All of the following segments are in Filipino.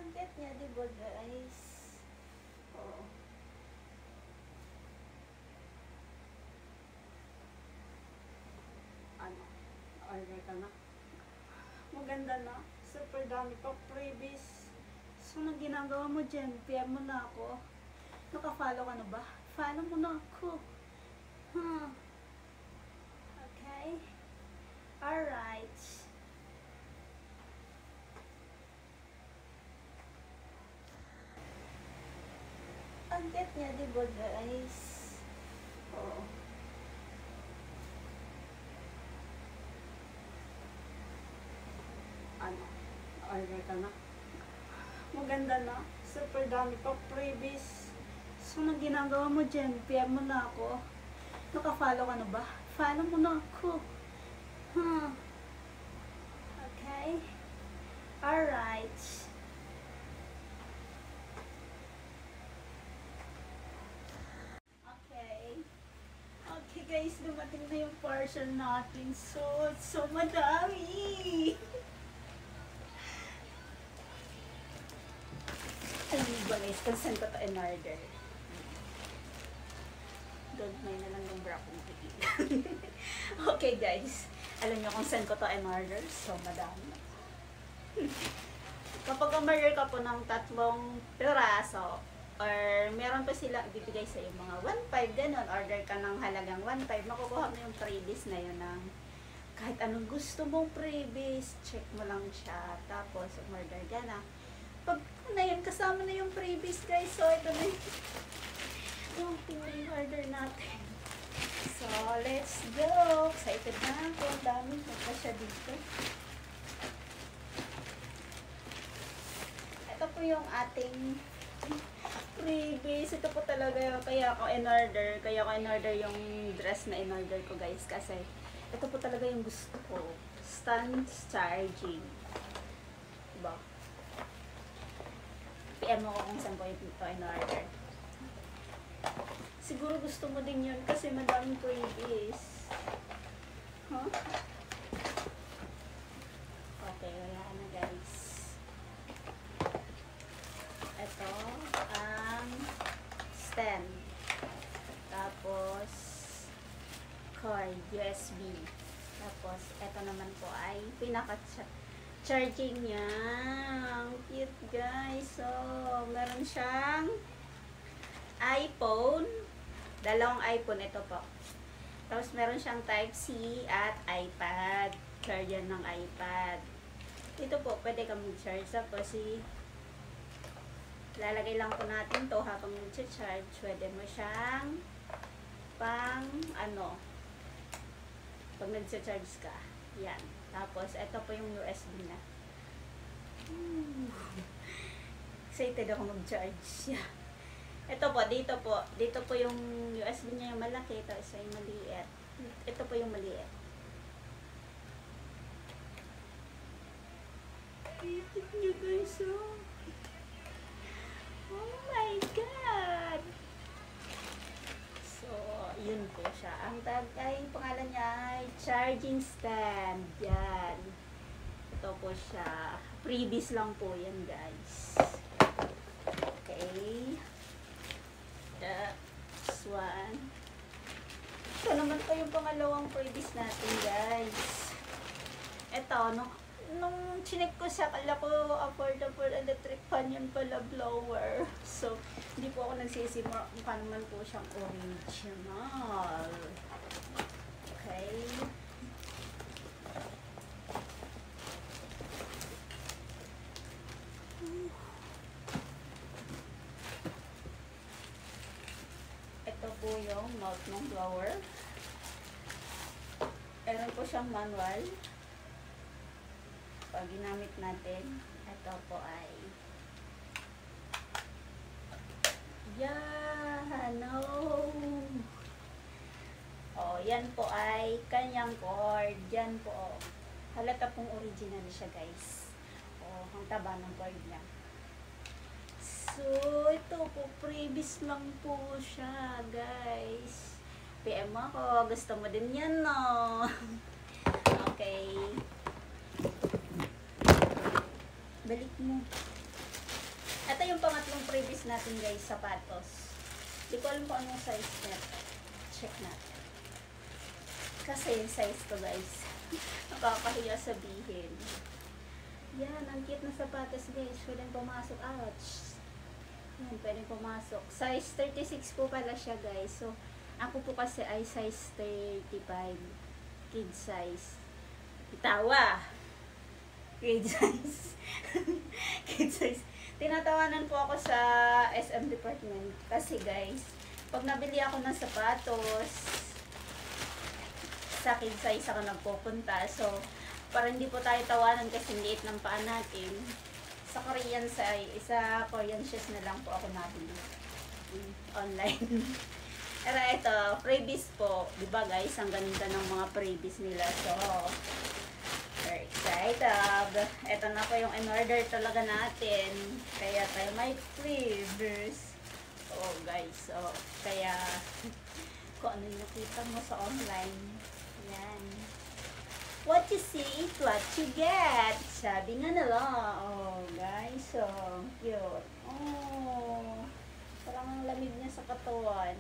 Ang cute niya, di ba guys? Oo. Ano? Order ka na? Maganda na. Super dami pa freebies. So, anong ginagawa mo dyan? PM mo na ako. Naka-follow ka na ba? Follow mo na ako. Okay. Alright. Ang cute niya, di ba guys? Oo. Ano? Order ka na? Maganda na. Super dami pa freebies. So, anong ginagawa mo dyan? PM mo na ako. Naka-follow ka na ba? Follow mo na ako. Okay. Alright. Okay guys, dumating na yung parcel natin. So madami. Alam niyo ba guys, kung saan ko ito in-order? May na lang yung bra kong Okay guys, alam niyo kung saan ko ito in-order? So madami. Kapag umorder ka po ng 3 piraso, or meron pa sila ibibigay sa iyo mga 1.5 ganon, order ka ng halagang 1.5, makukuha mo yung freebies na yun ng kahit anong gusto mong freebies, check mo lang siya, tapos umorder ka na. Pag na yun, kasama na yung freebies guys. So ito na yung order natin. So let's go. Excited na ako, ang dami pa siya dito. Ito po yung ating freebies. Ito po talaga yung kaya ko in-order yung dress na in-order ko guys, kasi ito po talaga yung gusto ko, stand charging, diba? PM mo ko kung saan ko ito in-order. Siguro gusto mo din yun kasi madaming freebies. Okay, wala na guys. Ito ang stand, tapos cord USB, tapos ito naman po ay pinaka-charging niya. Ang cute guys. So meron siyang iPhone, dalawang iPhone ito po, tapos meron siyang Type-C at iPad, charger ng iPad. Dito po pwede ka mag-charge, tapos lalagay lang po natin to habang nag-charge. Pwede mo siyang pang pag nag-charge ka, yan. Tapos ito po yung USB na. Excited ako mag-charge. Ito po, dito po yung USB niya yung malaki, ito isa yung maliit. Ito po yung maliit. Cute niyo guys, oh. Oh my God! So, yun po siya. Ang pangalan niya ay charging stand. Yan. Ito po siya. Freebies lang po yan guys. Okay. That's one. Ito naman po yung pangalawang freebies natin guys. Ito, nung chinek ko siya, kala ko affordable electric fan, yun pala blower. So, hindi po ako nagsisi, mukha naman po siyang original. Okay. Ito po yung mouth ng blower. Meron po siyang manual. Pag ginamit natin, ito po ay yan, yan po ay kanyang cord. Yan po, halata pong original siya guys. Ang taba ng cord niya. So ito po, freebies lang po siya guys. PM ako, gusto mo din yan, no? Okay, balik mo. yung pangatlong previous natin guys, sapatos. Di ko alam kung anong size net. Check natin. Kasi size to guys. Nakakahiya sabihin. Yan, ang cute na sapatos guys. Pwedeng pumasok. Ouch. Yan, pwedeng pumasok. Size 36 po pala siya guys. So, ako po kasi ay size 35. Kid size. Tawa. Kid size. Kid size. Tinatawanan po ako sa SM department. Kasi guys, pag nabili ako ng sapatos, sa kid size ako nagpupunta. So, para hindi po tayo tawanan kasi liit ng paa natin, sa Korean size, sa Korean shoes na lang po ako nabili. Online. Pero ito, freebies po. Diba guys, ang ganda ng mga freebies nila. So, very excited. Ito na po yung in-order talaga natin. Kaya tayo may freebies. Oh guys, so, kaya, kung ano yung nakita mo sa online, yan. What you see, what you get. Sabi nga nila. Oh, guys. So, cute. Oh, parang ang lamig niya sa katawan.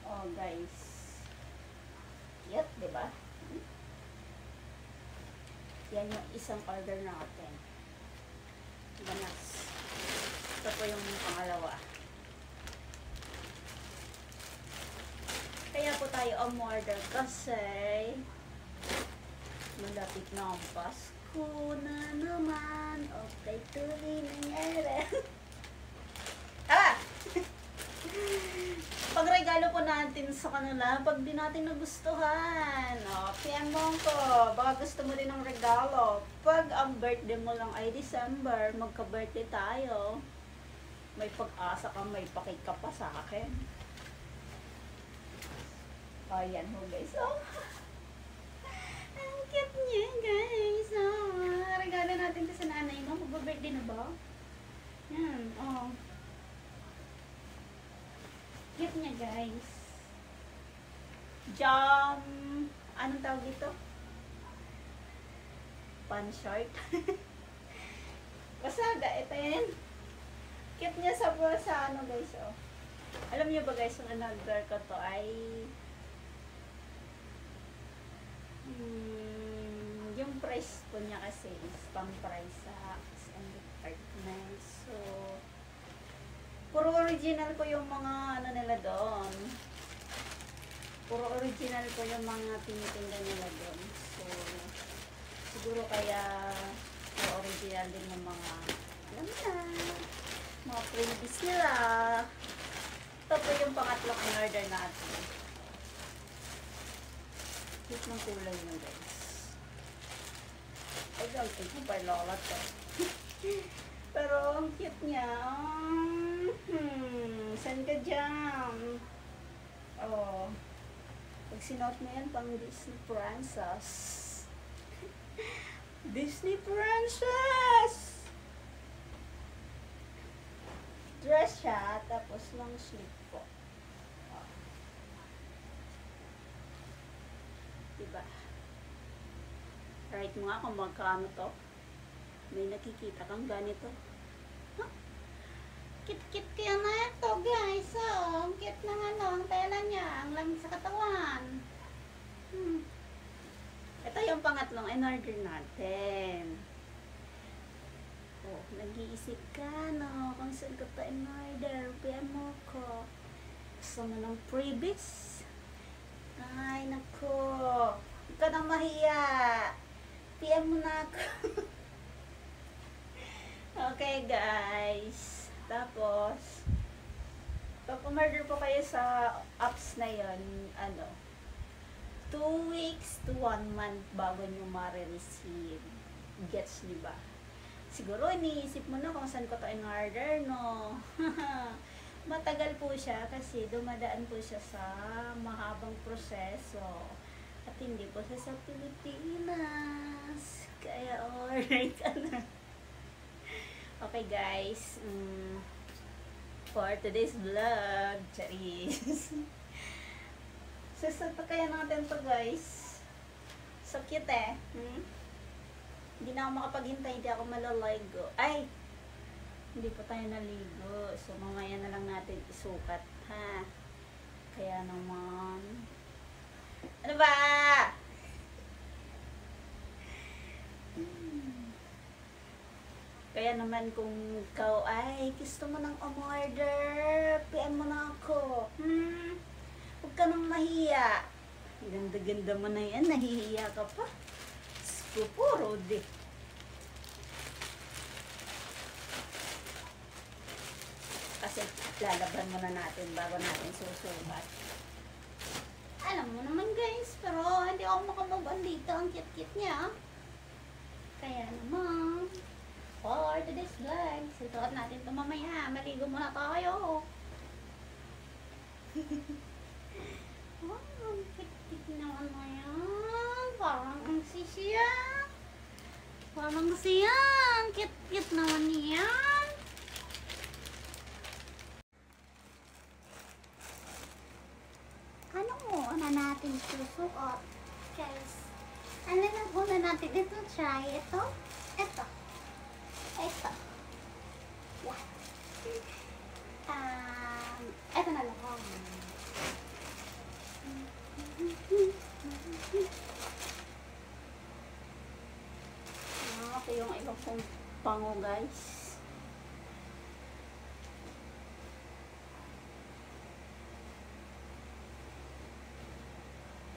Oh, guys. Cute, diba? Yan yung isang order natin. Ganas. Ito po yung pangalawa. Kaya po tayo umorder kasi malapit na ang Pasko na naman. Okay, tuloy nangyari. Pagregalo po natin sa kanila pag di natin nagustuhan. O, PM mo ko. Baka gusto mo din ng regalo. Pag ang birthday mo lang ay December, magka-birthday tayo. May pag-asa ka, may pakik ka pa sa akin. Oh, yan mo guys. Oh, ang cute niya guys. Oh, regalo natin to sa nanay mo. Mag-birthday na ba? Yan. Oh. Cute niya guys. Jam. Anong tawag dito? Pan short. Basta, ito yan. Cute niya sa ano guys. Oh. Alam niyo ba guys, yung in-order ko to ay yung price po niya kasi is pang price sa SM department. So, puro original po yung mga ano nila doon. Puro original po yung mga tinitinda nila doon. So, siguro kaya puro original din yung mga, alam na, mga freebies nila. Ito po yung pangatlong in-order natin. Cute ng kulay nyo guys. Ay, gawin ko pa lola to. Pero ang cute niya. Saan ka dyan? Oh. Pag sinuot mo yan, pang Disney Princess. Disney Princess! Dress siya, tapos long sleeve po. Oh. Diba? Right mo nga kung magkano to. May nakikita kang ganito. Huh? Kit-kit kaya na ito guys. Oh, ang cute ng ano, ang tela niya. Ang lamig sa katawan. Ito yung pangatlong in-order natin. Oh, nag-iisip ka no kung saan ko ito in-order. PM mo ko. Gusto mo ng freebies? Ay, nako. Huwag ka nang mahiya. PM mo na ako. Okay, guys. Tapos, pag umorder po kayo sa apps na yon, ano, 2 weeks to 1 month bago nyo ma-receive. Gets, diba? Siguro, iniisip mo na kung saan ko ito in-order, no? Matagal po siya kasi dumadaan po siya sa mahabang proseso. At hindi po siya sa Pilipinas. Kaya order ka na. Okay guys, for today's vlog, charis. Sasata kaya natin to guys. So cute eh. Hindi hindi na ako makapaghintay, hindi ako malaligo. Ay! Hindi pa tayo naligo. So, mamaya na lang natin isukat, ha? Kaya naman... Ano ba? Kaya naman kung ikaw ay gusto mo ng umorder, PM mo na ako. Huwag ka nang mahiya. Ganda-ganda mo na yan, nahihiya ka pa. Puro di. Kasi lalaban muna natin bago natin susubat. Alam mo naman guys, pero hindi ako makamove-on dito. Ang cute-cute niya. Kaya naman, for today's vlog, susuot natin ito mamaya. Maligo muna tayo. Wow, ang cute-cute naman na yan. Parang ang sisiya. Parang siya. Ang cute-cute naman yan. Ano muna natin susuot? Guys, ano na muna natin ito? Try ito. Ito. Ito. Yeah. Ito na lang. Ito yung iba kong pango guys.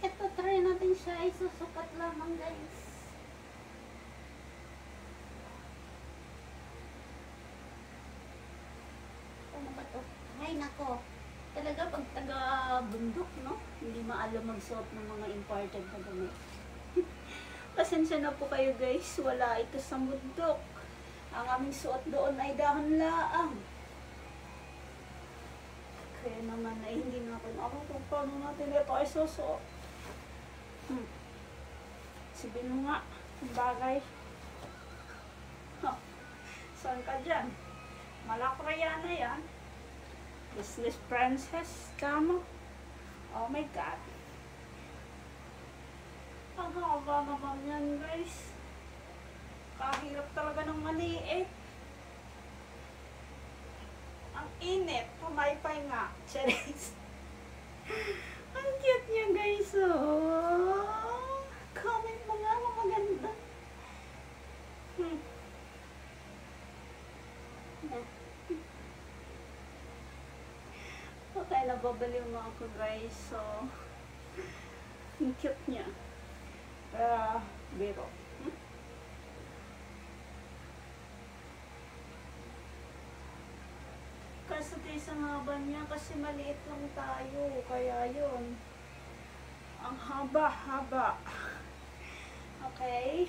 Ito, try natin siya. Isusukat lamang guys. Ano ba ito? Ay nako. Talaga pag taga-bundok, no? Hindi maalam magsuot ng mga imported na damit. Pasensya na po kayo guys. Wala ito sa bundok. Ang aming suot doon ay dahon laang. Kaya naman ay hindi natin ako kung paano natin ito ay susuot. Sabihin mo nga, ang bagay. Saan ka dyan? Malakraya na yan. Business princess, kamo. Oh my God. Ang haba naman yan guys. Kahirap talaga ng maliit. Ang init, pumaypay nga. Cheris. Ang cute niya guys, oh. Comment mo nga kung maganda. Okay, nababaliw mo ako guys, so ang cute niya. Biro. Kasi sa haba niya, kasi maliit lang tayo, kaya yun. Ang haba-haba. Okay.